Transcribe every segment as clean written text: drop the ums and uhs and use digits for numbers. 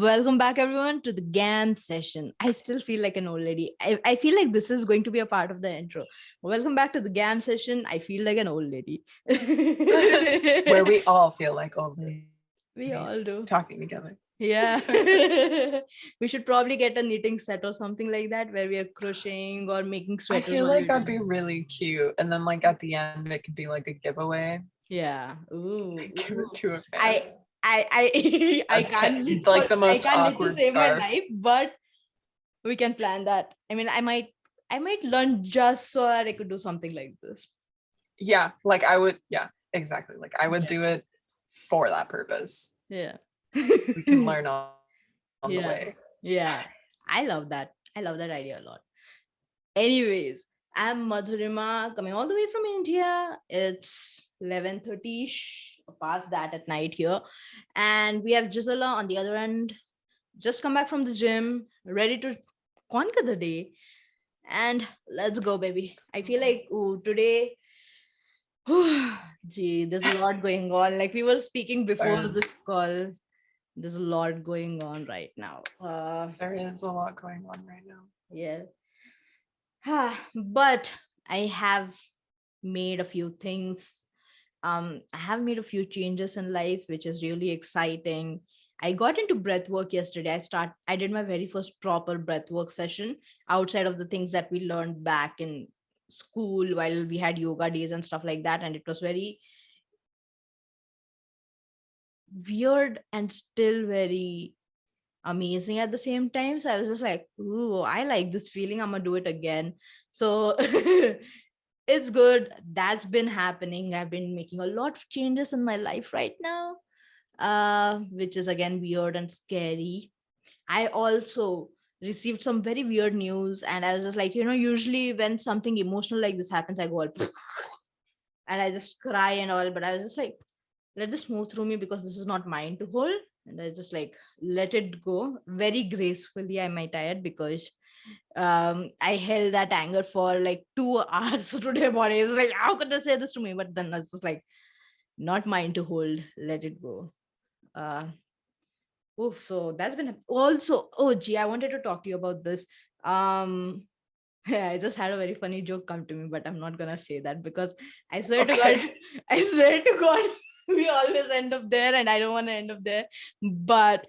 Welcome back, everyone, to the GaM session. I still feel like an old lady. I feel like this is going to be a part of the intro. Welcome back to the GaM session. I feel like an old lady. Where we all feel like old ladies We all do. talking together. Yeah. We should probably get a knitting set or something like that where we are crocheting or making I sweaters. feel like that'd be really cute. And then like at the end, it could be like a giveaway. Yeah. Ooh. Give it to a fan. I can't knit like the most I can't knit to awkward save my scarf. life, but we can plan that. I mean, I might learn just so that I could do something like this. Yeah, like I would. Yeah, exactly. Like I would do it for that purpose. Yeah. We can learn on the way. Yeah. I love that. I love that idea a lot. Anyways, I'm Madhurima, coming all the way from India. It's 11:30ish, past that at night here. And we have Gisella on the other end, just come back from the gym, ready to conquer the day. And let's go, baby. I feel like today, gee, there's a lot going on. Like we were speaking before this call, there's a lot going on right now. There is a lot going on right now. Yeah. But I have made a few things. I have made a few changes in life, which is really exciting. I got into breathwork yesterday. I did my very first proper breathwork session outside of the things that we learned back in school while we had yoga days and stuff like that. And it was very weird and still very amazing at the same time. So I was just like, ooh, I like this feeling. I'm gonna do it again. So it's good. That's been happening. I've been making a lot of changes in my life right now, which is again weird and scary. I also received some very weird news, and I was just like, usually when something emotional like this happens, I go all and I just cry and all. But I was just like, let this move through me because this is not mine to hold. And I just like let it go very gracefully, I might add, because I held that anger for like 2 hours today morning. It's like, how could they say this to me? But then it's just like, not mine to hold, let it go. So that's been also, I wanted to talk to you about this. Yeah, I just had a very funny joke come to me, but I'm not gonna say that because I swear to God, we always end up there, and I don't want to end up there. But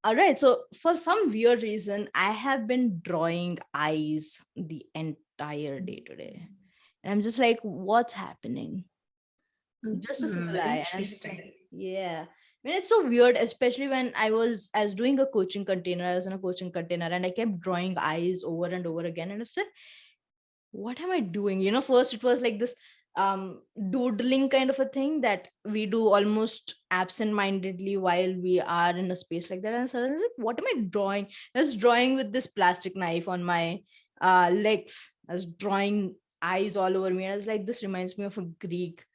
all right, so for some weird reason, I have been drawing eyes the entire day today, and I'm just like, what's happening? Just a single eye. Interesting. Yeah. I mean, it's so weird, especially when I was doing a coaching container. I was in a coaching container and I kept drawing eyes over and over again. And I said, what am I doing? First it was like this doodling kind of a thing that we do almost absent-mindedly while we are in a space like that. And suddenly I was like, what am I drawing? I was drawing with this plastic knife on my legs. I was drawing eyes all over me. And I was like, this reminds me of a Greek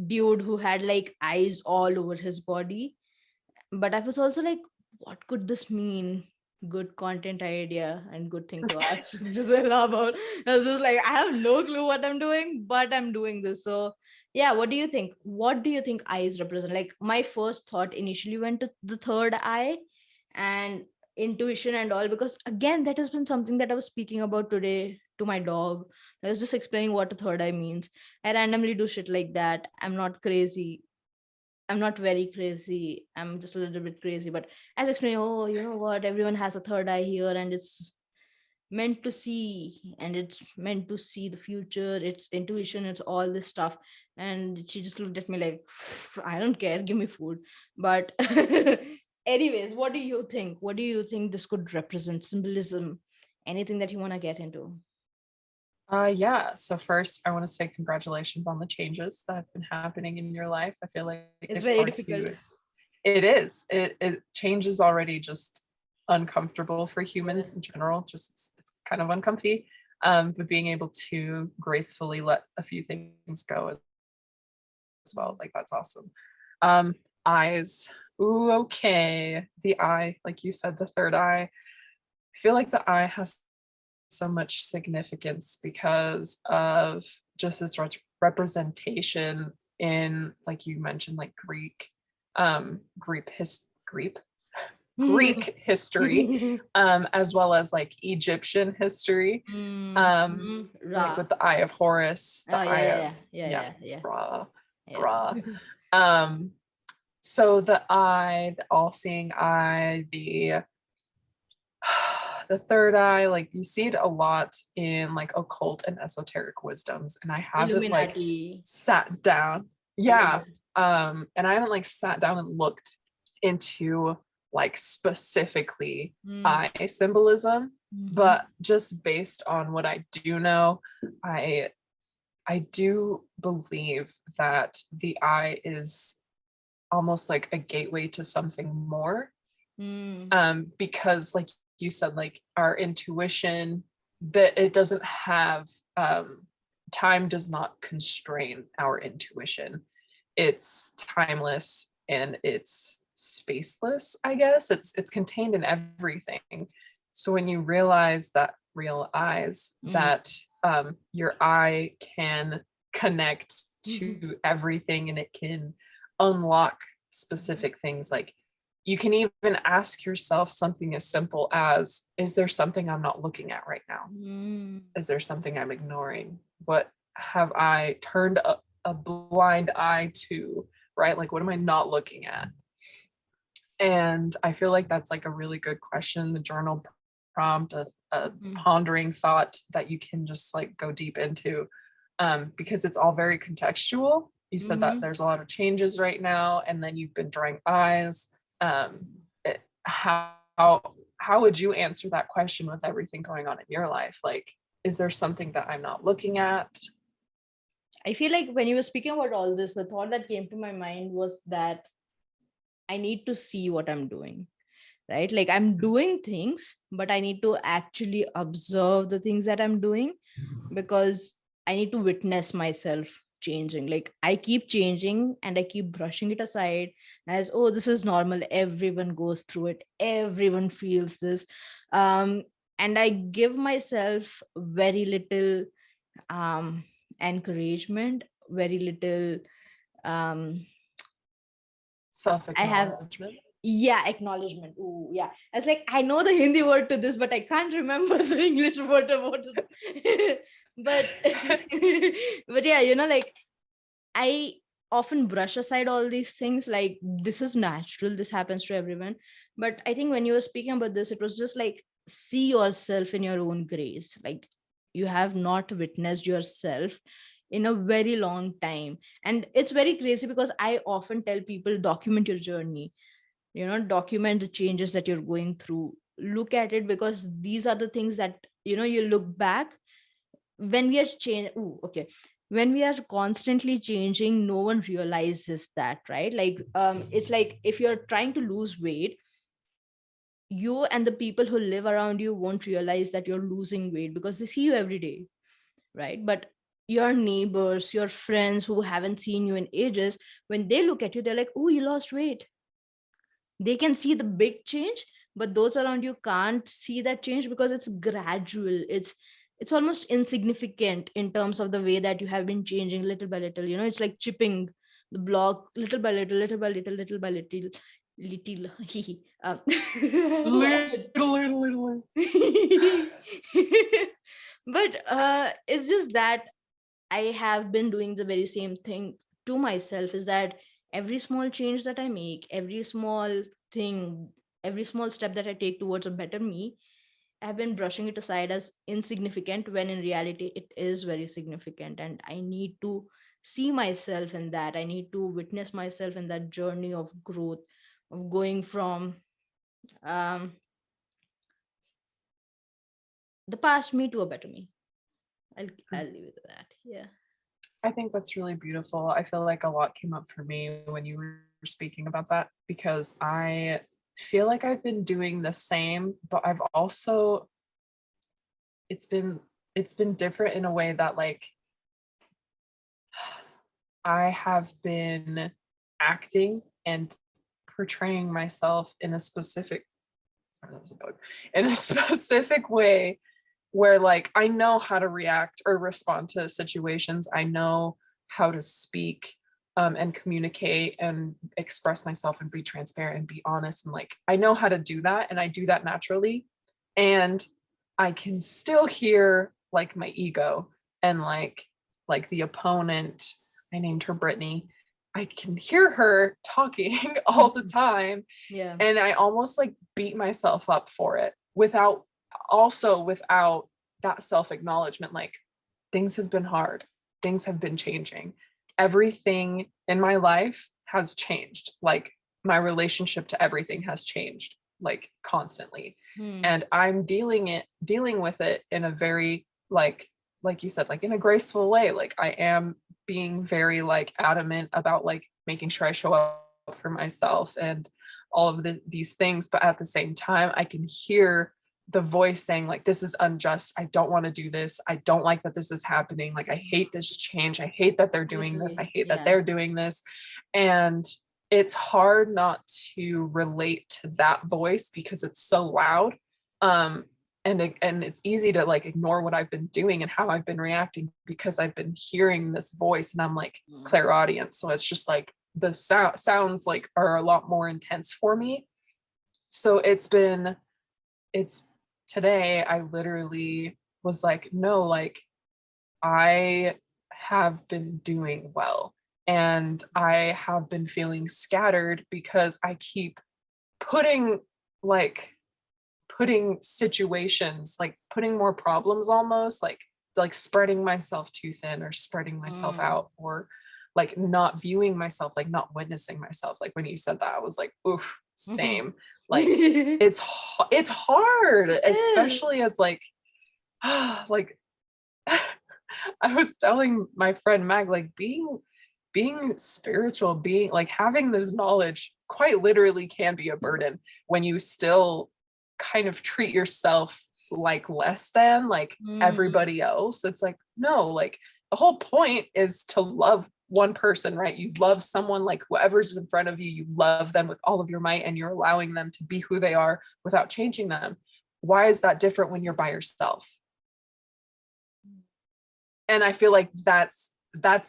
dude who had like eyes all over his body. But I was also like, what could this mean? Good content idea and good thing to ask Gisela about. I was just like, I have no clue what I'm doing, but I'm doing this. So yeah, what do you think? What do you think eyes represent? Like my first thought initially went to the third eye and intuition and all, because again, that has been something that I was speaking about today to my dog. I was just explaining what a third eye means. I randomly do shit like that. I'm not crazy. I'm not very crazy. I'm just a little bit crazy. But as explaining, oh, you know what? Everyone has a third eye here, and it's meant to see, and it's meant to see the future. It's intuition. It's all this stuff. And she just looked at me like, I don't care. Give me food. But anyways, what do you think? What do you think this could represent? Symbolism? Anything that you want to get into? Yeah. So first, I want to say congratulations on the changes that have been happening in your life. I feel like it's very difficult. It is. It change is already just uncomfortable for humans in general. Just it's kind of uncomfy. But being able to gracefully let a few things go as well, like that's awesome. Eyes. Ooh, okay. The eye, like you said, the third eye. I feel like the eye has so much significance because of just its representation in, like you mentioned, like Greek Greek history, as well as like Egyptian history, like Ra. with the Eye of Horus, the Oh Eye of yeah. Ra, Yeah. Ra. So the eye, the all-seeing eye, the the third eye, like you see it a lot in like occult and esoteric wisdoms, and I haven't like Illuminati. sat down. Yeah. Yeah. And I haven't like sat down and looked into like specifically eye symbolism, but just based on what I do know, I do believe that the eye is almost like a gateway to something more. Because like you said, like our intuition, that it doesn't have time does not constrain our intuition. It's timeless and it's spaceless, I guess. It's contained in everything. So when you realize that real eyes, that your eye can connect to everything and it can unlock specific things. Like you can even ask yourself something as simple as, is there something I'm not looking at right now? Is there something I'm ignoring? What have I turned a blind eye to, right? Like, what am I not looking at? And I feel like that's like a really good question, the journal prompt, a pondering thought that you can just like go deep into, because it's all very contextual. You said that there's a lot of changes right now, and then you've been drawing eyes. How would you answer that question with everything going on in your life? Like, is there something that I'm not looking at? I feel like when you were speaking about all this, the thought that came to my mind was that I need to see what I'm doing, right? Like I'm doing things, but I need to actually observe the things that I'm doing, because I need to witness myself changing. Like I keep changing and I keep brushing it aside as, oh, this is normal. Everyone goes through it. Everyone feels this. And I give myself very little encouragement, very little Self-acknowledgement. acknowledgement. Ooh, yeah. It's like I know the Hindi word to this, but I can't remember the English word about it. but but yeah, like I often brush aside all these things, like this is natural, this happens to everyone. But I think when you were speaking about this, it was just like, see yourself in your own grace. Like you have not witnessed yourself in a very long time. And it's very crazy because I often tell people, document your journey, document the changes that you're going through, look at it, because these are the things that you look back when we are when we are constantly changing. No one realizes that, right? Like it's like if you're trying to lose weight, you and the people who live around you won't realize that you're losing weight because they see you every day, right? But your neighbors, your friends who haven't seen you in ages, when they look at you, they're like, oh, you lost weight. They can see the big change, but those around you can't see that change because it's gradual. It's almost insignificant in terms of the way that you have been changing little by little. It's like chipping the block little by little, little by little, little by little, little. Little. But it's just that I have been doing the very same thing to myself, is that every small change that I make, every small thing, every small step that I take towards a better me, I've been brushing it aside as insignificant, when in reality it is very significant. And I need to see myself in that. I need to witness myself in that journey of growth, of going from um, the past me to a better me. I'll leave it at that. Yeah. I think that's really beautiful. I feel like a lot came up for me when you were speaking about that, because I feel like I've been doing the same, but I've also it's been different in a way that like I have been acting and portraying myself in a specific in a specific way where like I know how to react or respond to situations. I know how to speak and communicate and express myself and be transparent and be honest. And like, I know how to do that, and I do that naturally. And I can still hear like my ego and like the opponent. I named her Brittany. I can hear her talking all the time, Yeah. and I almost like beat myself up for it without that self-acknowledgement. Like, things have been hard, things have been changing, everything in my life has changed. Like, my relationship to everything has changed, like, constantly. Hmm. And I'm dealing with it in a very like you said, like, in a graceful way. Like, I am being very like adamant about like making sure I show up for myself and all of these things, but at the same time I can hear the voice saying like, this is unjust, I don't want to do this, I don't like that this is happening, like, I hate this change, I hate that they're doing this, I Literally. hate that Yeah. they're doing this. And it's hard not to relate to that voice because it's so loud. um and it's easy to like ignore what I've been doing and how I've been reacting because I've been hearing this voice, and I'm like Hmm. clairaudience, so it's just like the sounds like are a lot more intense for me. So it's today I literally was like, no, like, I have been doing well, and I have been feeling scattered because I keep putting like putting situations, like putting more problems, almost like spreading myself too thin or spreading myself Hmm. out, or like not viewing myself, like not witnessing myself. Like, when you said that, I was like, oof, same. Like, It it's hard, is. especially as like like I was telling my friend Mag, like, being spiritual, being like having this knowledge quite literally can be a burden when you still kind of treat yourself like less than like Hmm. everybody else. It's like, no, like, the whole point is to love one person, right? You love someone, like whoever's in front of you, you love them with all of your might, and you're allowing them to be who they are without changing them. Why is that different when you're by yourself? And I feel like that's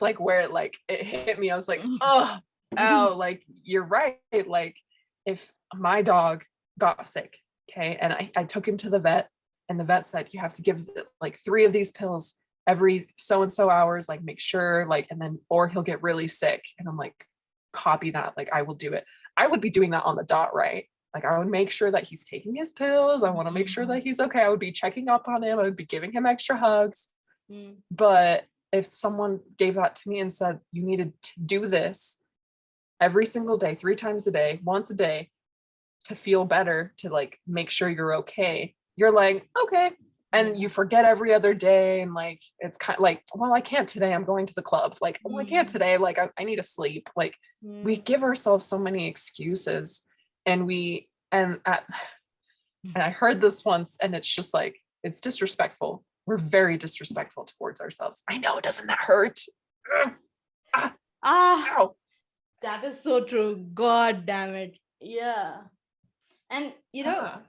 like where it hit me. I was like, oh, ow, like, you're right. Like, if my dog got sick, okay, and I took him to the vet, and the vet said you have to give like 3 of these pills every so and so hours, like, make sure, like, and then or he'll get really sick. And I'm like, copy that, like, I will do it. I would be doing that on the dot, right? Like, I would make sure that he's taking his pills, I want to make sure that he's okay, I would be checking up on him, I would be giving him extra hugs. Hmm. But if someone gave that to me and said, you needed to do this every single day, 3 times a day, once a day, to feel better, to like make sure you're okay, you're like, okay. And Yeah. you forget every other day. And like, it's kind of like, well, I can't today, I'm going to the club. Like, oh, I can't Hmm. today. Like, I need to sleep. Like, we Hmm. give ourselves so many excuses. And and I heard this once, and it's just like, it's disrespectful. We're very disrespectful towards ourselves. I know, doesn't that hurt? Ugh. Ah, Ah, ow. that is so true. God damn it. Yeah. And Ah.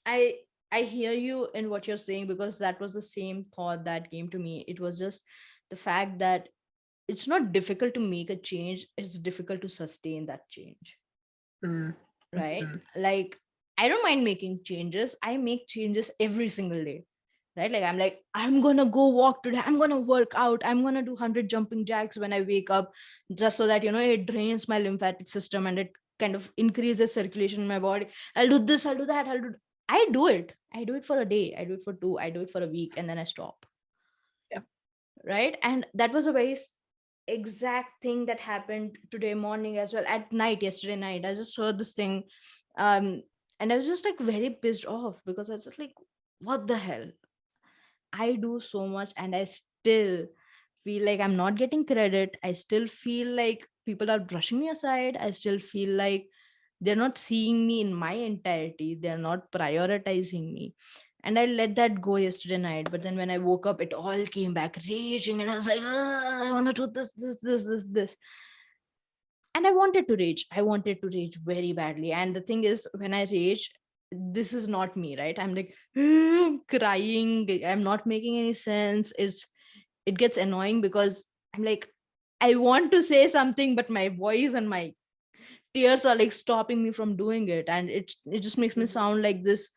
I I hear you in what you're saying, because that was the same thought that came to me. It was just the fact that it's not difficult to make a change, it's difficult to sustain that change, Mm. right? Mhm. Like, I don't mind making changes. I make changes every single day, right? Like, I'm gonna go walk today, I'm gonna work out, I'm gonna do 100 jumping jacks when I wake up, just so that it drains my lymphatic system and it kind of increases circulation in my body. I'll do this, I'll do that, I do it for a day, I do it for two, I do it for a week, and then I stop. Yeah. Right? And that was a very exact thing that happened today morning as well. At night, yesterday night, I just heard this thing, um and I was just like very pissed off, because I was just like, what the hell? I do so much and I still feel like I'm not getting credit. I still feel like people are brushing me aside. I still feel like they're not seeing me in my entirety. They're not prioritizing me. And I let that go yesterday night. But then when I woke up, it all came back raging. And I was like, I want to do this. And I wanted to rage. I wanted to rage very badly. And the thing is, when I rage, this is not me, right? I'm like, I'm crying. I'm not making any sense. It gets annoying, because I'm like, I want to say something, but my voice and my tears are like stopping me from doing it. And it just makes me sound like this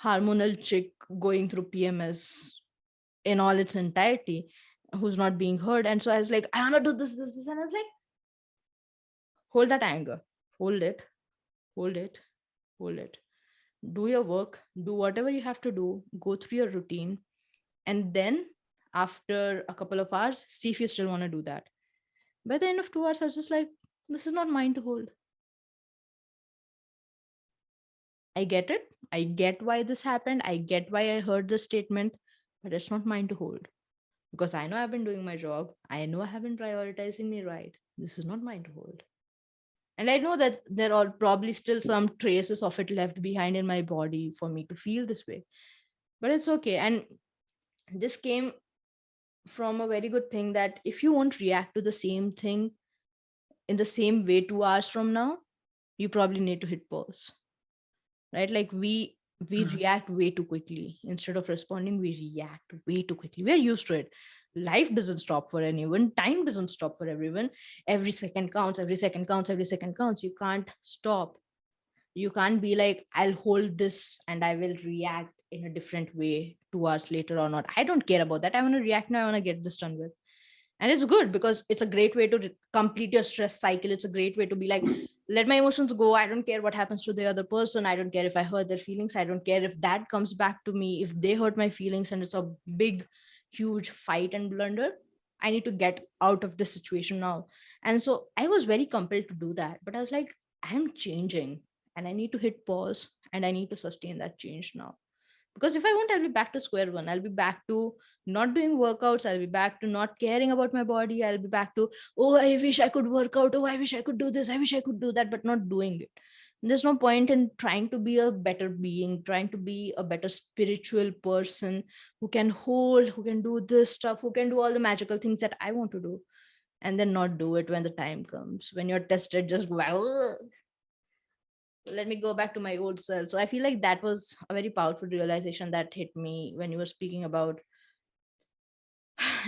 hormonal chick going through PMS in all its entirety, who's not being heard. And so I was like, I want to do this. And I was like, hold that anger, hold it, hold it, hold it. Do your work, do whatever you have to do, go through your routine. And then after a couple of hours, see if you still want to do that. By the end of 2 hours, I was just like, this is not mine to hold. I get it. I get why this happened. I get why I heard this statement, but it's not mine to hold. Because I know I've been doing my job. I know I have been prioritizing me right. This is not mine to hold. And I know that there are probably still some traces of it left behind in my body for me to feel this way. But it's okay. And this came from a very good thing that if you won't react to the same thing in the same way 2 hours from now, you probably need to hit pause. Right? Like we react way too quickly. Instead of responding, we react way too quickly. We're used to it. Life doesn't stop for anyone. Time doesn't stop for everyone. Every second counts, every second counts, every second counts. You can't stop. You can't be like, I'll hold this and I will react in a different way 2 hours later or not. I don't care about that. I want to react now. I want to get this done with. And it's good because it's a great way to complete your stress cycle. It's a great way to be like, let my emotions go. I don't care what happens to the other person. I don't care if I hurt their feelings. I don't care if that comes back to me, if they hurt my feelings and it's a big, huge fight and blunder. I need to get out of this situation now. And so I was very compelled to do that. But I was like, I'm changing and I need to hit pause and I need to sustain that change now. Because if I won't, I'll be back to square one. I'll be back to not doing workouts. I'll be back to not caring about my body. I'll be back to, oh, I wish I could work out. Oh, I wish I could do this. I wish I could do that, but not doing it. And there's no point in trying to be a better being, trying to be a better spiritual person who can hold, who can do this stuff, who can do all the magical things that I want to do, and then not do it when the time comes. When you're tested, just go, "Ugh, let me go back to my old self." So I feel like that was a very powerful realization that hit me when you were speaking about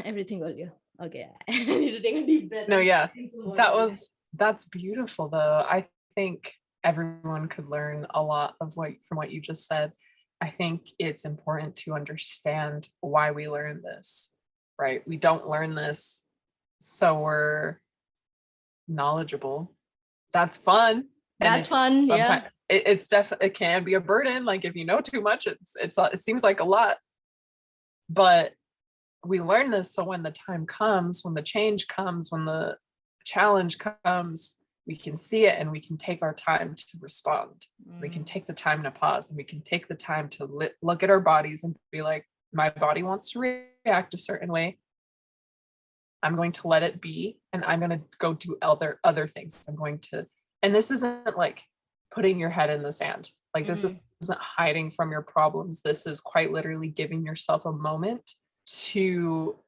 everything earlier. Okay, I need to take a deep breath. No, yeah, Think some more. that's beautiful though. I think everyone could learn a lot of what from what you just said. I think it's important to understand why we learn this, right? We don't learn this so we're knowledgeable. That's fun. And That's it's fun. sometimes Yeah. it's definitely, it can be a burden. Like if you know too much, it seems like a lot. But we learn this so when the time comes, when the change comes, when the challenge comes, we can see it and we can take our time to respond. We can take the time to pause and we can take the time to look at our bodies and be like, my body wants to react a certain way. I'm going to let it be and I'm going to go do other things. I'm going to, and this isn't like putting your head in the sand. Like this isn't hiding from your problems. This is quite literally giving yourself a moment to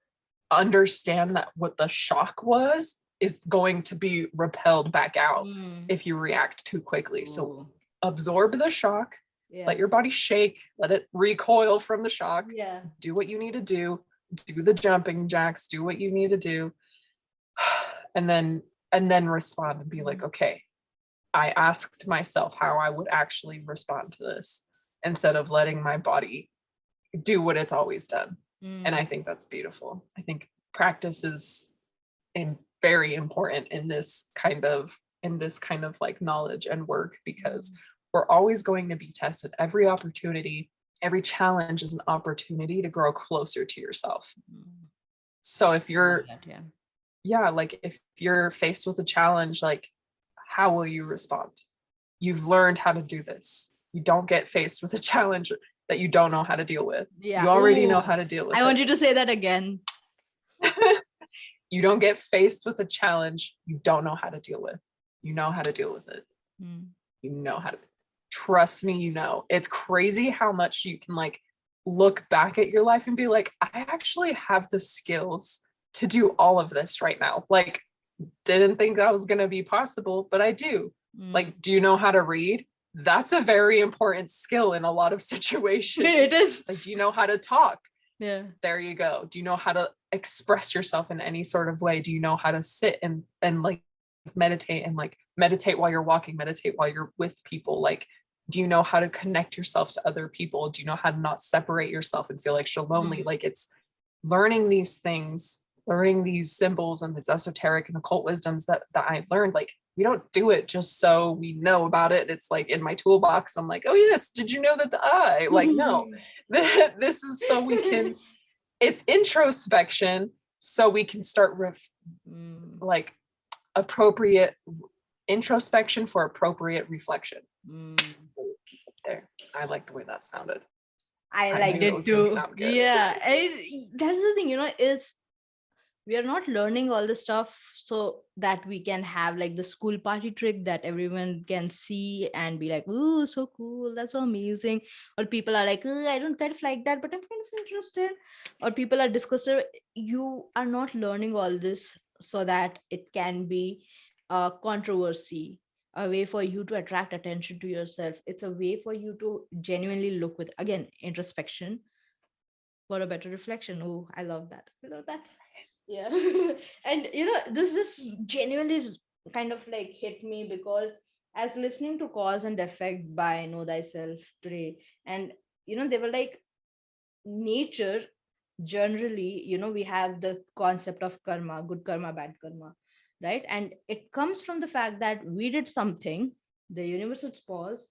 understand that what the shock was is going to be repelled back out if you react too quickly. So absorb the shock, let your body shake, let it recoil from the shock, do what you need to do the jumping jacks, do what you need to do, and then respond and be like, okay, I asked myself how I would actually respond to this instead of letting my body do what it's always done. And I think that's beautiful. I think practice is very important in this kind of like knowledge and work, because we're always going to be tested. Every opportunity, every challenge is an opportunity to grow closer to yourself. So if you're like if you're faced with a challenge, like how will you respond? You've learned how to do this. You don't get faced with a challenge that you don't know how to deal with. You already know how to deal with it. I want you to say that again. You don't get faced with a challenge you don't know how to deal with. You know how to deal with it. You know how to, trust me, you know. It's crazy how much you can like look back at your life and be like, I actually have the skills to do all of this right now. Like, didn't think that was going to be possible, but I do. Like, do you know how to read? That's a very important skill in a lot of situations. It is. Like, do you know how to talk? Yeah. There you go. Do you know how to express yourself in any sort of way? Do you know how to sit and like meditate and like meditate while you're walking, meditate while you're with people? Like, do you know how to connect yourself to other people? Do you know how to not separate yourself and feel like you're lonely? Like, it's learning these things, learning these symbols and these esoteric and occult wisdoms that I learned. Like, we don't do it just so we know about it. It's like in my toolbox. I'm like, oh yes, did you know that the eye? Like, no, this is so we can, it's introspection so we can start like appropriate introspection for appropriate reflection. There, I like the way that sounded. I I liked knew it it was gonna too. sound good. Yeah. That's the thing, is we are not learning all the stuff so that we can have like the school party trick that everyone can see and be like, ooh, so cool, that's so amazing. Or people are like, I don't kind of like that, but I'm kind of interested. Or people are discussing. You are not learning all this so that it can be a controversy, a way for you to attract attention to yourself. It's a way for you to genuinely look with, again, introspection for a better reflection. Oh, I love that. I love that. Yeah. And this genuinely kind of like hit me because as listening to Cause and Effect by Know Thyself today, and they were like, nature generally, we have the concept of karma, good karma, bad karma, right? And it comes from the fact that we did something, the universe would pause,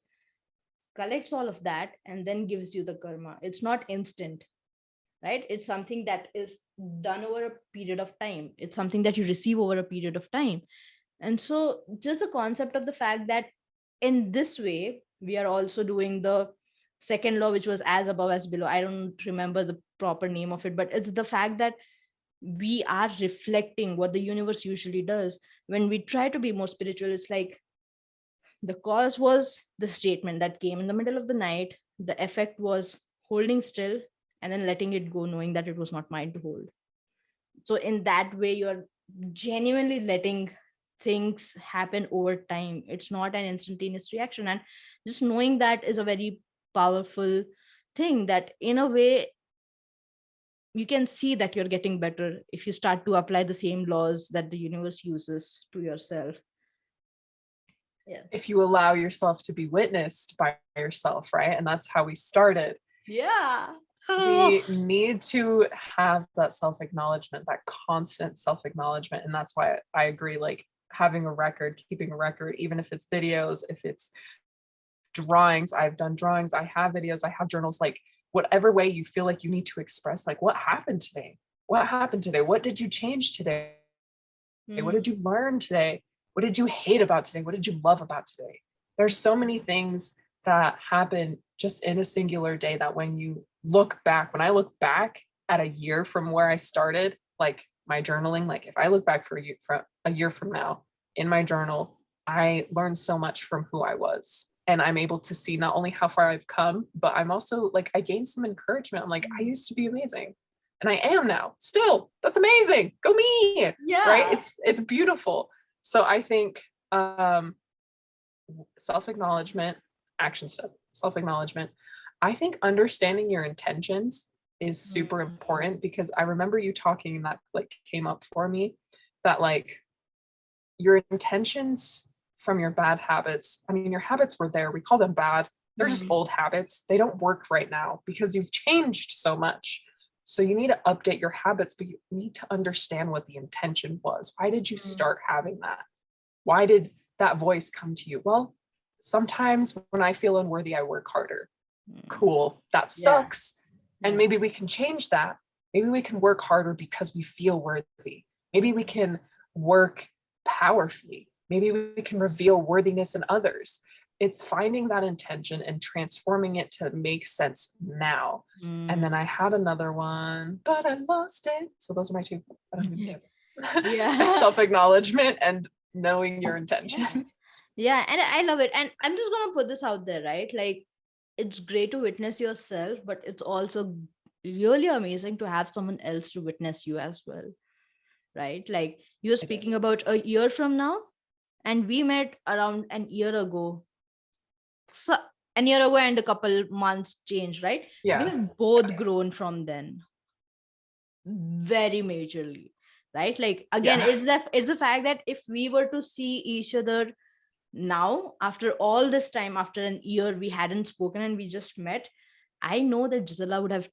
collects all of that, and then gives you the karma. It's not instant, right? It's something that is done over a period of time. It's something that you receive over a period of time. And so just the concept of the fact that in this way we are also doing the second law, which was as above as below. I don't remember the proper name of it, but it's the fact that we are reflecting what the universe usually does. When we try to be more spiritual, it's like the cause was the statement that came in the middle of the night, the effect was holding still and then letting it go, knowing that it was not mine to hold. So in that way, you're genuinely letting things happen over time. It's not an instantaneous reaction. And just knowing that is a very powerful thing, that in a way you can see that you're getting better if you start to apply the same laws that the universe uses to yourself. Yeah. If you allow yourself to be witnessed by yourself, right? And that's how we started. Yeah. We need to have that self-acknowledgement, that constant self-acknowledgement. And that's why I agree, like having a record, keeping a record, even if it's videos, if it's drawings. I've done drawings, I have videos, I have journals, like whatever way you feel like you need to express, like what happened today? What happened today? What did you change today? What did you learn today? What did you hate about today? What did you love about today? There's so many things that happen just in a singular day that when you look back, when I look back at a year from where I started, like my journaling, like if I look back for a year from now in my journal, I learned so much from who I was. And I'm able to see not only how far I've come, but I'm also like, I gained some encouragement. I'm like, I used to be amazing. And I am now still. That's amazing. Go me. Yeah. Right. It's beautiful. So I think self-acknowledgement, action step, self-acknowledgement. I think understanding your intentions is super important, because I remember you talking, that like came up for me, that like your intentions from your bad habits. I mean, your habits were there. We call them bad. They're just old habits. They don't work right now because you've changed so much. So you need to update your habits, but you need to understand what the intention was. Why did you start having that? Why did that voice come to you? Well, sometimes when I feel unworthy, I work harder. Cool. That sucks. And maybe we can change that. Maybe we can work harder because we feel worthy. Maybe we can work powerfully. Maybe we can reveal worthiness in others. It's finding that intention and transforming it to make sense now. And then I had another one, but I lost it. So those are my two. Self-acknowledgement and knowing your intention. Yeah, and I love it. And I'm just gonna put this out there, right? Like, it's great to witness yourself, but it's also really amazing to have someone else to witness you as well, right? Like, you're speaking about a year from now, and we met around an year ago. So an year ago and a couple months changed, right? Yeah. We have both grown from then. very majorly, right? Like again, Yeah. it's the fact that if we were to see each other now, after all this time, after an year we hadn't spoken and we just met, I know that Gisela would have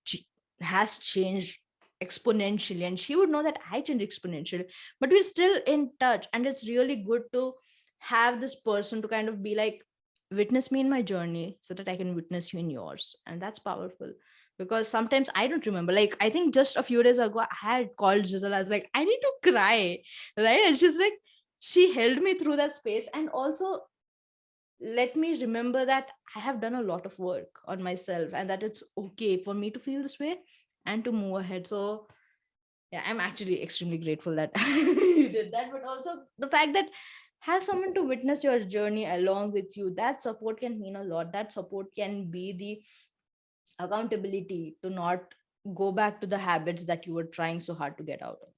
has changed exponentially, and she would know that I changed exponentially, but we're still in touch. And it's really good to have this person to kind of be like, witness me in my journey so that I can witness you in yours. And that's powerful, because sometimes I don't remember. Like, I think just a few days ago I had called Gisela. I was like, I need to cry, right? And she's like, she held me through that space, and also let me remember that I have done a lot of work on myself, and that it's okay for me to feel this way and to move ahead. So yeah, I'm actually extremely grateful that you did that. But also the fact that have someone to witness your journey along with you, that support can mean a lot. That support can be the accountability to not go back to the habits that you were trying so hard to get out of.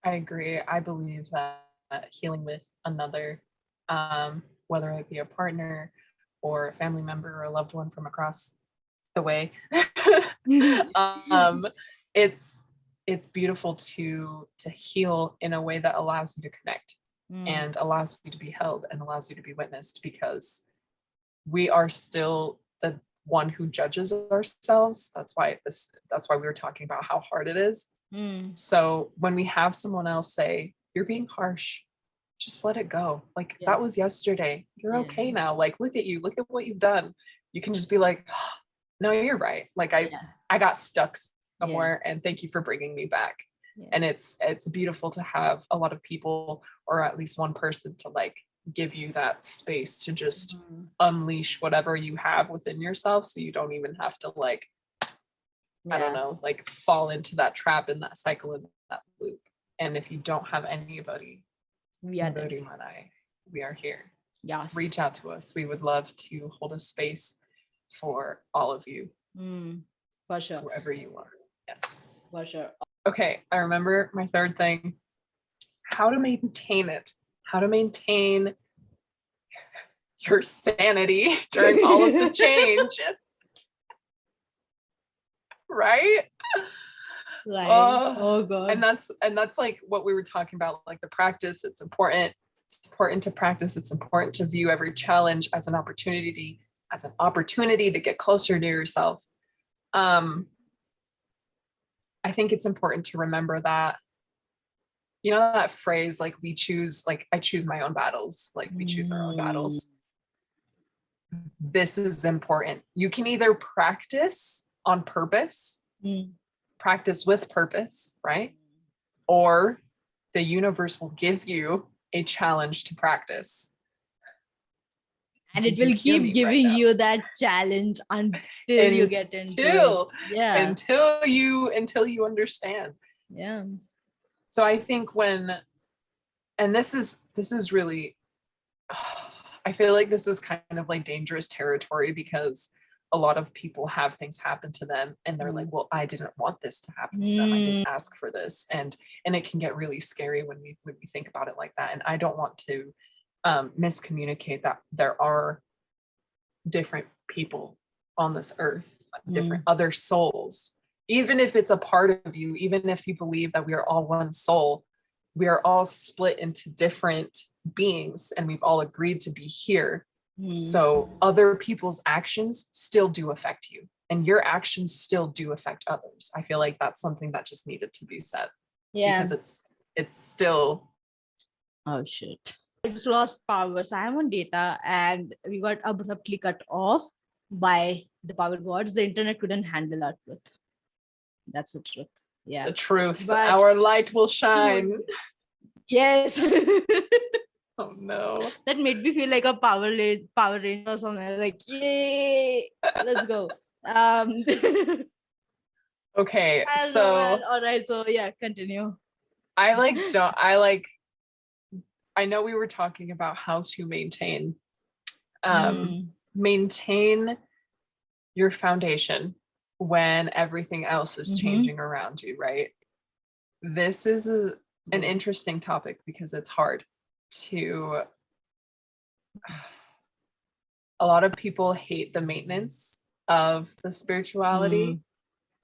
I agree. I believe that healing with another, whether it be a partner or a family member or a loved one from across the way, um, it's beautiful to heal in a way that allows you to connect Mm, and allows you to be held and allows you to be witnessed, because we are still the one who judges ourselves. That's why we were talking about how hard it is. mm, So when we have someone else say, you're being harsh, just let it go. Like, yeah, that was yesterday. You're yeah, okay now. Like, look at you. Look at what you've done. You can just be like, oh, no, you're right. Like, yeah, I got stuck yeah, somewhere, and thank you for bringing me back. yeah. And it's beautiful to have a lot of people, or at least one person, to like give you that space to just Mhm. unleash whatever you have within yourself, so you don't even have to, like, I don't Yeah, know, like fall into that trap, in that cycle, in that loop. And if you don't have anybody, we are there. Nodima and I, we are here. Yes. Reach out to us. We would love to hold a space for all of you, Mm, for sure. wherever you are. Yes. For sure. Okay, I remember my third thing: how to maintain it, how to maintain your sanity during all of the change, right? Right. uh, Oh and God. that's like what we were talking about, like the practice. It's important to practice. It's important to view every challenge as an opportunity to get closer to yourself. um I think it's important to remember that, that phrase, like, we choose, like, I choose my own battles, like, we choose our own Mm, battles. This is important. You can either practice on purpose, mm. practice with purpose, right? Or the universe will give you a challenge to practice. And Do it you will hear keep me right giving now? you that challenge until you get into it. until Yeah. until you understand. Yeah. So I think and this is really, I feel like this is kind of like dangerous territory, because a lot of people have things happen to them and they're like, Mm. well, I didn't want this to happen to them. I didn't Mm. ask for this. And it can get really scary when we think about it like that. And I don't want to miscommunicate that there are different people on this earth, different Mm. other souls. Even if it's a part of you, even if you believe that we are all one soul, we are all split into different beings, and we've all agreed to be here. Mm. So other people's actions still do affect you, and your actions still do affect others. I feel like that's something that just needed to be said, Yeah. because it's still. Oh shit. I just lost power. So I'm on data and we got abruptly cut off by the power gods. The internet couldn't handle our truth. That's the truth. Yeah. The truth. But Our light will shine. yes. Oh no. That made me feel like a power ranger or something. I was like, yay, let's go. Okay, I don't know, man. so All right, so yeah, continue. I like don't I like I know we were talking about how to um Mm, maintain your foundation when everything else is mm-hmm. changing around you, right? This is an interesting topic, because it's hard to a lot of people hate the maintenance of the spirituality, Mm,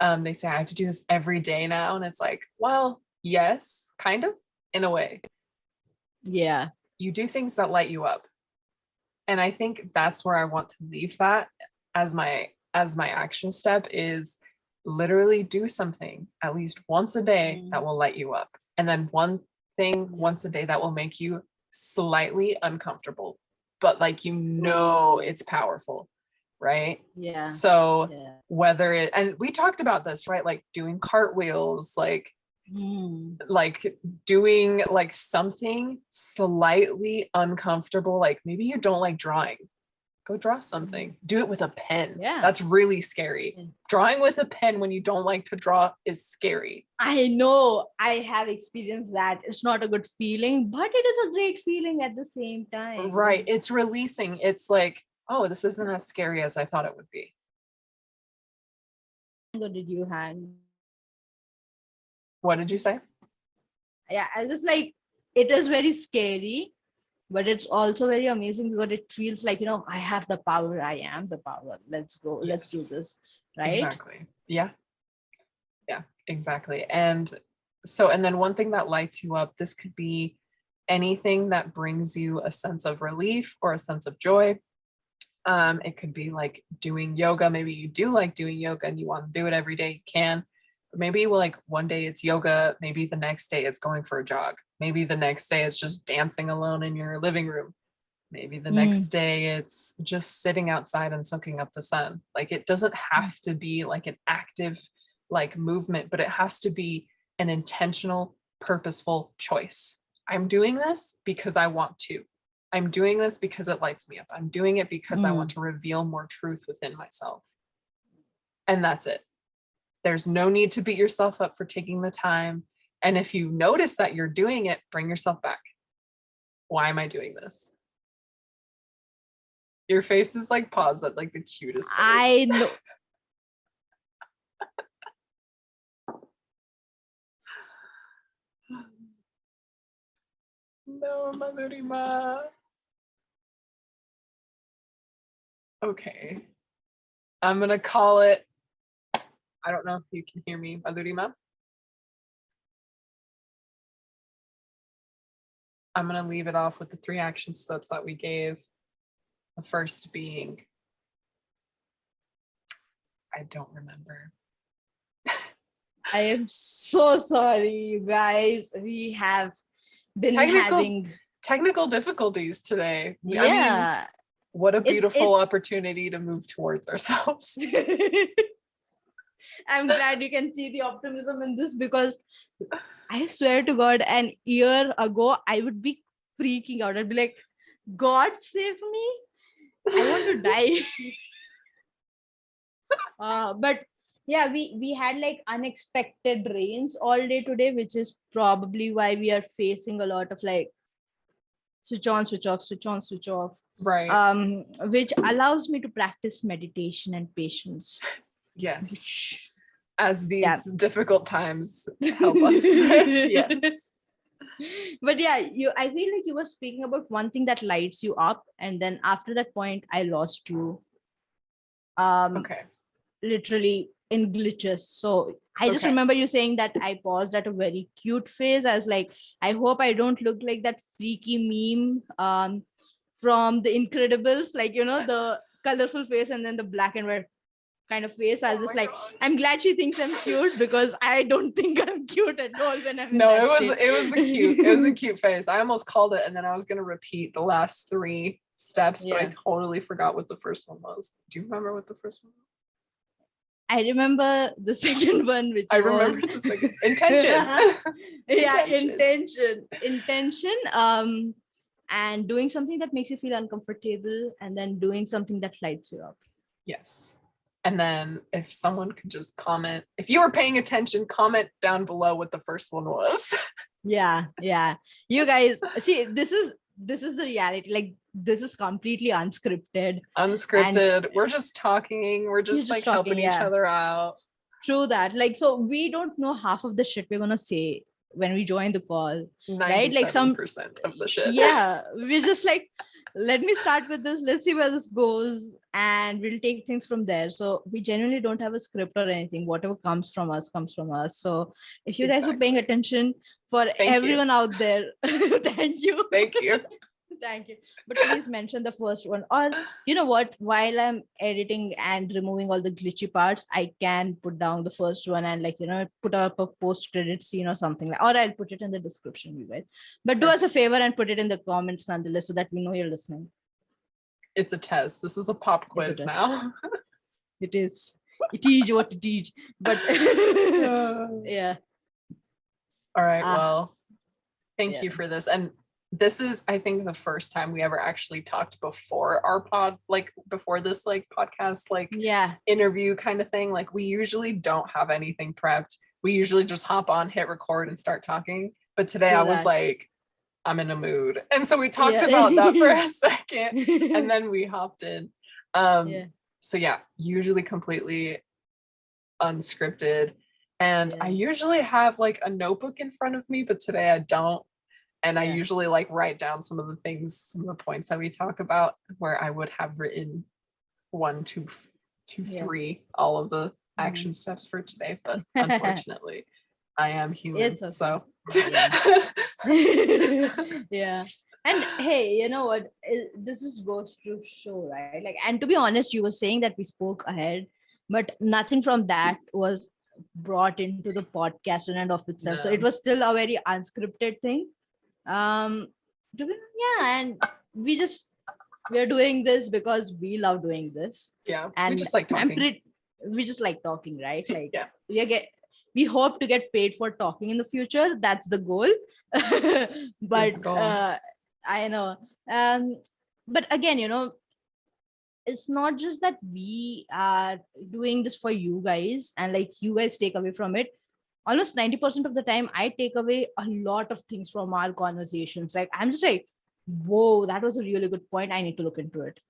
They say I have to do this every day now, and it's like, well, yes, kind of, in a way. Yeah. You do things that light you up, and I think that's where I want to leave that as my action step, is literally do something at least once a day that will light you up, and then one thing once a day that will make you slightly uncomfortable, but like, it's powerful, right? Yeah. So Yeah. whether it, and we talked about this, right? Like doing cartwheels, like doing like something slightly uncomfortable, like maybe you don't like drawing, go draw something. Do it with a pen. Yeah. That's really scary. Drawing with a pen when you don't like to draw is scary. I know. I have experienced that. It's not a good feeling, but it is a great feeling at the same time. Right. It's releasing. It's like, oh, this isn't as scary as I thought it would be. What did you hang? What did you say? Yeah, I was just like, it is very scary, but it's also very amazing because it feels like, I have the power. I am the power. Let's go. Let's do this. Right? Exactly. Yeah. Yeah, exactly. And then one thing that lights you up, this could be anything that brings you a sense of relief or a sense of joy. It could be like doing yoga. Maybe you do like doing yoga and you want to do it every day, you can. But maybe like one day it's yoga, maybe the next day it's going for a jog. Maybe the next day it's just dancing alone in your living room. Maybe the next day it's just sitting outside and soaking up the sun. Like, it doesn't have to be like an active like movement, but it has to be an intentional, purposeful choice. I'm doing this because I want to. I'm doing this because it lights me up. I'm doing it because I want to reveal more truth within myself. And that's it. There's no need to beat yourself up for taking the time. And if you notice that you're doing it, bring yourself back. Why am I doing this? Your face is like paused at like the cutest face. I know. No, Madhurima. Okay. I'm going to call it. I don't know if you can hear me, Madhurima. I'm going to leave it off with the 3 action steps that we gave. The first being, I don't remember. I am so sorry, you guys. We have been having technical difficulties today. Yeah. I mean, what a beautiful opportunity to move towards ourselves. I'm glad you can see the optimism in this, because I swear to God, an year ago, I would be freaking out. I'd be like, God save me. I want to die. But yeah, we had like unexpected rains all day today, which is probably why we are facing a lot of like switch on, switch off, switch on, switch off. Right. Which allows me to practice meditation and patience. Yes. As these difficult times help us. Yes. But yeah, I feel like you were speaking about one thing that lights you up, and then after that point, I lost you. Okay. Literally in glitches. So I just remember you saying that I paused at a very cute phase. I was like, I hope I don't look like that freaky meme from The Incredibles, like, the colorful face and then the black and white kind of face. I was just like, God. I'm glad she thinks I'm cute, because I don't think I'm cute at all when I'm in that state. it was a cute face. I almost called it, and then I was going to repeat the last 3 steps, but I totally forgot what the first one was. Do you remember what the first one was? I remember the second one, which remember the second. Intention. Intention. And doing something that makes you feel uncomfortable, and then doing something that lights you up. Yes. And then if someone could just comment, if you were paying attention, comment down below what the first one was. Yeah. You guys, see, this is the reality. Like, this is completely unscripted. We're just talking. We're just like helping each other out. True that. Like, so we don't know half of the shit we're gonna say when we join the call. 97% right? Like some % of the shit. Yeah. We're just like, let me start with this. Let's see where this goes, and we'll take things from there. So we genuinely don't have a script or anything. Whatever comes from us comes from us. So if you guys were paying Exactly. attention, for Thank you. everyone out there, thank you. Thank you. Thank you. But please mention the first one. Or you know what? While I'm editing and removing all the glitchy parts, I can put down the first one and put up a post credit scene or something like, or I'll put it in the description, you guys. But do us a Perfect. favor and put it in the comments nonetheless so that we know you're listening. It's a test. This is a pop Yes, quiz it is. now. It is. It is what it is. But yeah. All right. Well, thank Yeah. you for this. And this is, I think, the first time we ever actually talked before our before this podcast, Yeah. interview kind of thing. Like, we usually don't have anything prepped. We usually just hop on, hit record, and start talking. But today I was like, I'm in a mood. And so we talked about that for a second, and then we hopped in. So yeah, usually completely unscripted. And I usually have like a notebook in front of me, but today I don't. And I usually write down some of the things, some of the points that we talk about, where I would have written 1, 2, 3, all of the action steps for today. But unfortunately, I am human. It's okay. So yeah. And hey, you know what? This is goes to show, right? Like, and to be honest, you were saying that we spoke ahead, but nothing from that was brought into the podcast in and of itself. No. So it was still a very unscripted thing. And we're doing this because we love doing this. Yeah, and we just like talking. We just like talking, right? Like, we hope to get paid for talking in the future. That's the goal. But I know. But again, it's not just that we are doing this for you guys and like you guys take away from it. Almost 90% of the time I take away a lot of things from our conversations. Like, I'm just like, whoa, that was a really good point. I need to look into it.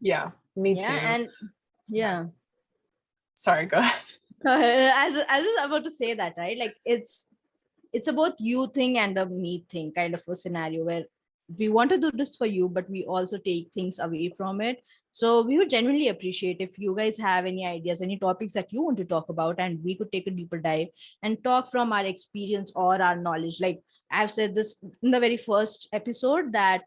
Yeah, me too. And sorry, go ahead. I was about to say that, right? Like, it's a both you thing and a me thing kind of a scenario where we want to do this for you, but we also take things away from it. So we would genuinely appreciate if you guys have any ideas, any topics that you want to talk about, and we could take a deeper dive and talk from our experience or our knowledge. Like, I've said this in the very first episode that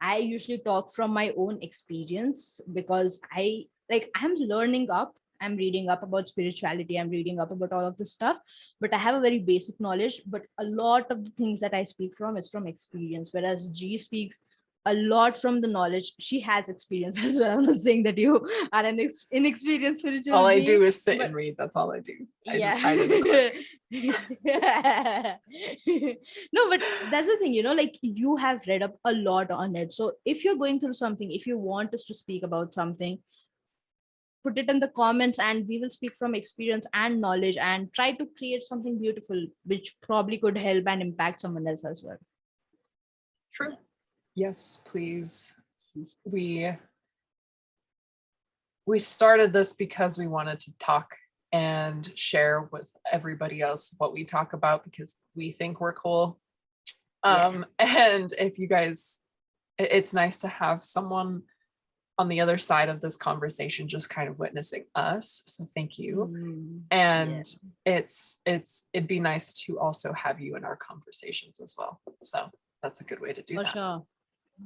I usually talk from my own experience because I'm learning up. I'm reading up about spirituality. I'm reading up about all of this stuff, but I have a very basic knowledge. But a lot of the things that I speak from is from experience, whereas G speaks a lot from the knowledge. She has experience as well. I'm not saying that you are an inexperienced spiritual all being. I do is sit and read. That's all I do. I just hide in the corner. No, but that's the thing, like, you have read up a lot on it. So if you're going through something, if you want us to speak about something, put it in the comments and we will speak from experience and knowledge and try to create something beautiful which probably could help and impact someone else as well. True. Yes, please. We started this because we wanted to talk and share with everybody else what we talk about because we think we're cool. And if you guys, it's nice to have someone on the other side of this conversation just kind of witnessing us. So thank you. And it'd be nice to also have you in our conversations as well. So that's a good way to do that. For sure.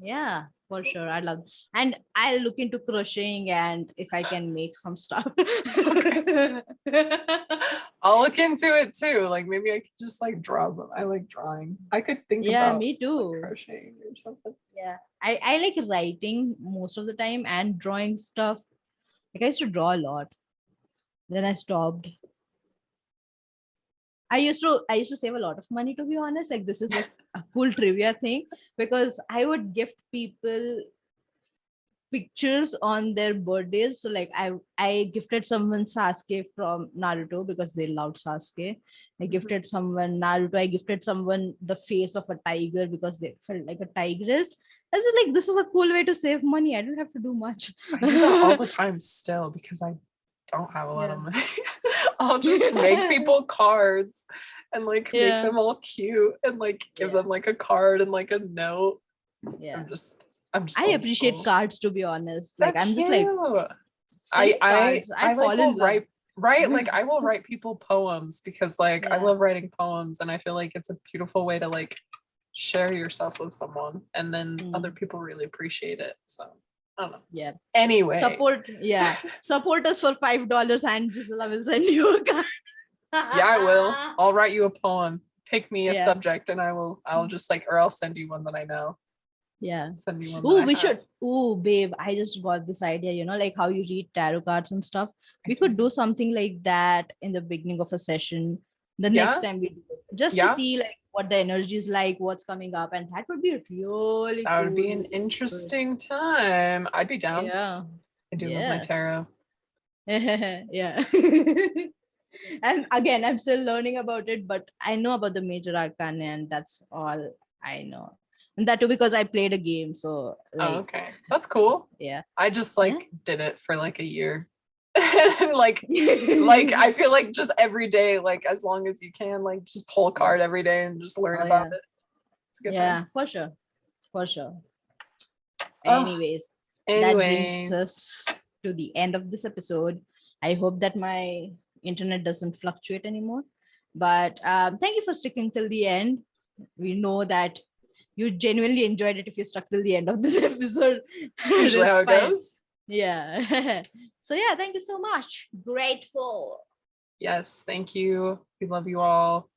Yeah, for sure. I love, and I'll look into crocheting and if I can make some stuff. I'll look into it too. Like, maybe I could just draw them. I like drawing. I could think about me too. Crocheting or something. Yeah, I like writing most of the time and drawing stuff. Like, I used to draw a lot. Then I stopped. I used to save a lot of money, to be honest. Like, this is like a cool trivia thing because I would gift people pictures on their birthdays. So like I gifted someone Sasuke from Naruto because they loved Sasuke. I gifted someone Naruto. I gifted someone the face of a tiger because they felt like a tigress. I was like, this is a cool way to save money. I don't have to do much. I do that all the time still because I don't have a lot of money. I'll just make people cards and make them all cute and give them a card and a note. Yeah. I'm just I old appreciate school. cards, to be honest. So Like I'm just like, cute. send me cards. I I'd like fall will in love. write like I will write people poems because like I Yeah. love writing poems and I feel like it's a beautiful way to like share yourself with someone and then other Mm, people really appreciate it. So I don't know. yeah. Anyway, Support, yeah. Support us for $5 and Gisela will send you a card. yeah, I will. I'll write you a poem. Pick me a Yeah. subject and I'll just like or I'll send you one that I know. Yeah. Send you one that Oh, I we have. should. Oh, babe, I just got this idea, like how you read tarot cards and stuff. I We could do. do something like that in the beginning of a session. The next Yeah, time we do it, just to yeah. see like what the energy is like, what's coming up, and that would be really That would cool. be an interesting time. I'd be down. Yeah. I do love my Yeah. tarot. Yeah. And again, I'm still learning about it, but I know about the major arcana, and that's all I know. And that too because I played a game. So Oh, like, okay. That's cool. yeah. I just Yeah. like did it for like a year. like I feel like just every day, like as long as you can, like just pull a card every day and just learn Oh about yeah. it. It's a good Yeah, time. for sure. For sure. Oh, Anyways, that brings anyways. us to the end of this episode. I hope that my internet doesn't fluctuate anymore. But thank you for sticking till the end. We know that you genuinely enjoyed it if you stuck till the end of this episode. Usually how it Despite, goes. yeah. So yeah, thank you so much. Grateful. Yes, thank you. We love you all.